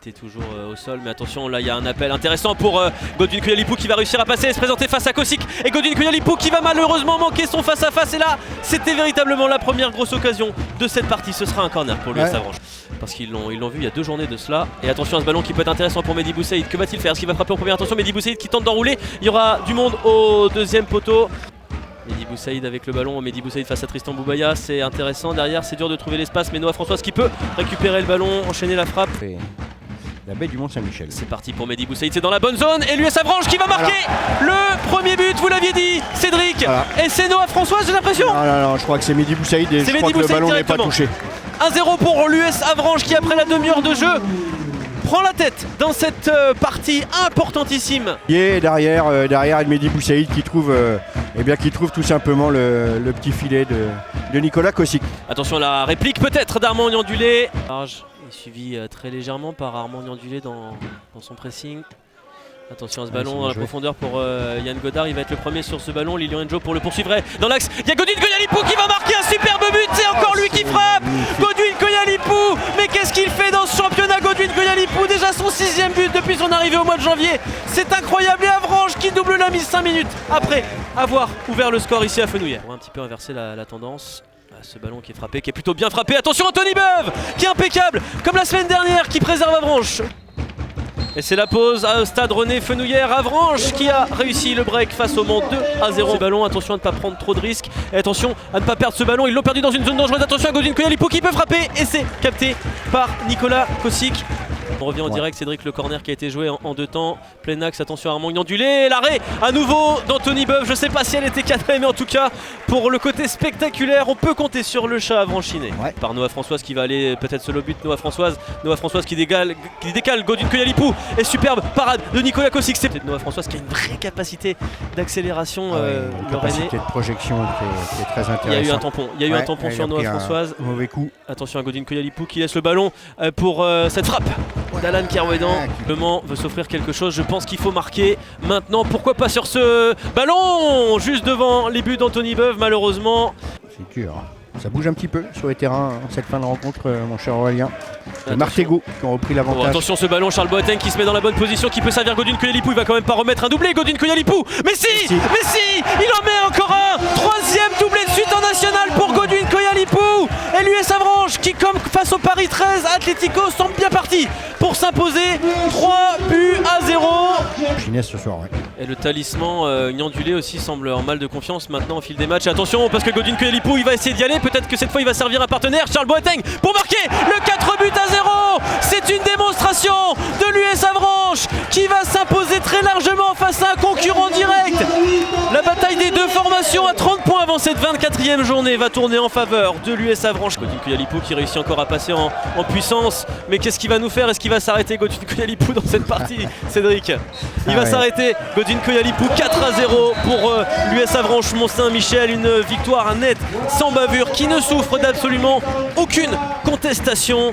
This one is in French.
était toujours au sol, mais attention, là il y a un appel intéressant pour Godwin Kouyalipou qui va réussir à passer et se présenter face à Kosic. Et Godwin Kouyalipou qui va malheureusement manquer son face-à-face. Et là, c'était véritablement la première grosse occasion de cette partie. Ce sera un corner pour l'US Avranches. Parce qu'ils l'ont vu il y a 2 journées de cela. Et attention à ce ballon qui peut être intéressant pour Mehdi Boussaïd. Que va-t-il faire? Est-ce qu'il va frapper en première? Attention, Mehdi Boussaïd qui tente d'enrouler. Il y aura du monde au deuxième poteau. Mehdi Boussaïd avec le ballon, Mehdi Boussaïd face à Tristan Boubaya, c'est intéressant. Derrière, c'est dur de trouver l'espace, mais Noah Françoise qui peut récupérer le ballon, enchaîner la frappe. La baie du Mont-Saint-Michel. C'est parti pour Mehdi Boussaïd, c'est dans la bonne zone. Et l'US Avranches qui va marquer le premier but, vous l'aviez dit, Cédric. Et c'est Noah Françoise, j'ai l'impression. Non, je crois que c'est Mehdi Boussaïd et je crois que le ballon n'est pas touché. 1-0 pour l'US Avranches qui, après la demi-heure de jeu, prend la tête dans cette partie importantissime. Et derrière Mehdi Boussaïd qui trouve tout simplement le petit filet de Nicolas Kosic. Attention à la réplique peut-être d'Armand Niandulé. Il est suivi très légèrement par Armand Niandulé dans son pressing. Attention à ce ballon dans la profondeur pour Yann Godard, il va être le premier sur ce ballon. Lilian Enjo pour le poursuivre dans l'axe. Il y a Godwin Kouyalipou qui va marquer un superbe but, c'est encore lui qui frappe. Godwin Kouyalipou, mais qu'est-ce qu'il fait dans ce championnat Godwin Kouyalipou? Déjà son 6e but depuis son arrivée au mois de janvier. C'est incroyable, et Avranches qui double la mise 5 minutes après avoir ouvert le score ici à Fenouillère. On va un petit peu inverser la tendance. Ce ballon qui est frappé, qui est plutôt bien frappé. Attention Anthony Beuve qui est impeccable comme la semaine dernière, qui préserve Avranches. Et c'est la pause à stade René Fenouillère. Avranches qui a réussi le break face au Mans 2-0. Ce ballon, attention à ne pas prendre trop de risques. Et attention à ne pas perdre ce ballon. Ils l'ont perdu dans une zone dangereuse. Attention à Godwin Kouyalipou qui peut frapper. Et c'est capté par Nicolas Kosic. On revient en direct, Cédric, le corner qui a été joué en 2 temps. Plein axe, attention à Armand Niandulé. L'arrêt à nouveau d'Anthony Beuve. Je ne sais pas si elle était cadrée, mais en tout cas, pour le côté spectaculaire, on peut compter sur le chat avranchiné. Par Noah Françoise qui va aller peut-être seul au but. Noah Françoise qui décale Godwin Kouyalipou. Et superbe parade de Nicolas Kosic. C'est peut-être Noah Françoise qui a une vraie capacité d'accélération. Une capacité de projection qui est très intéressante. Il y a eu un tampon sur Noah Françoise. Mauvais coup. Attention à Godwin Kouyalipou qui laisse le ballon pour cette frappe d'Alan Kerouédan. Le Mans veut s'offrir quelque chose, je pense qu'il faut marquer maintenant, pourquoi pas sur ce ballon juste devant les buts d'Anthony Beuve, malheureusement. C'est dur, ça bouge un petit peu sur les terrains cette fin de rencontre, mon cher Aurélien. C'est Martégo qui ont repris l'avantage. Attention ce ballon, Charles Boateng qui se met dans la bonne position, qui peut servir Godwin Kouyalipou. Il va quand même pas remettre un doublé, Godwin Kouyalipou. Mais si, il en met encore un. 3e doublé de suite en national pour Godwin Kouyalipou. Et l'US Avranches qui, comme face au Paris 13 Atlético, semble bien parti pour s'imposer 3-0. Finesse ce soir, Et le talisman Niandulé aussi semble en mal de confiance maintenant au fil des matchs. Attention parce que Godwin Kouyalipou il va essayer d'y aller. Peut-être que cette fois il va servir un partenaire, Charles Boateng, pour marquer le 4-0. C'est une démonstration de l'US Avranches qui va s'imposer très largement face à un concurrent direct. La bataille des 2 formations à 30 points avant cette 24e journée va tourner en faveur de l'US Avranches. Godwin Kouyalipou qui réussit encore à passer en puissance. Mais qu'est-ce qu'il va nous faire? Est-ce qu'il va s'arrêter Godwin Kouyalipou dans cette partie, Cédric? Il va s'arrêter. Godwin Kouyalipou 4-0 pour l'US Avranches Mont-Saint-Michel. Une victoire nette, sans bavure, qui ne souffre d'absolument aucune contestation.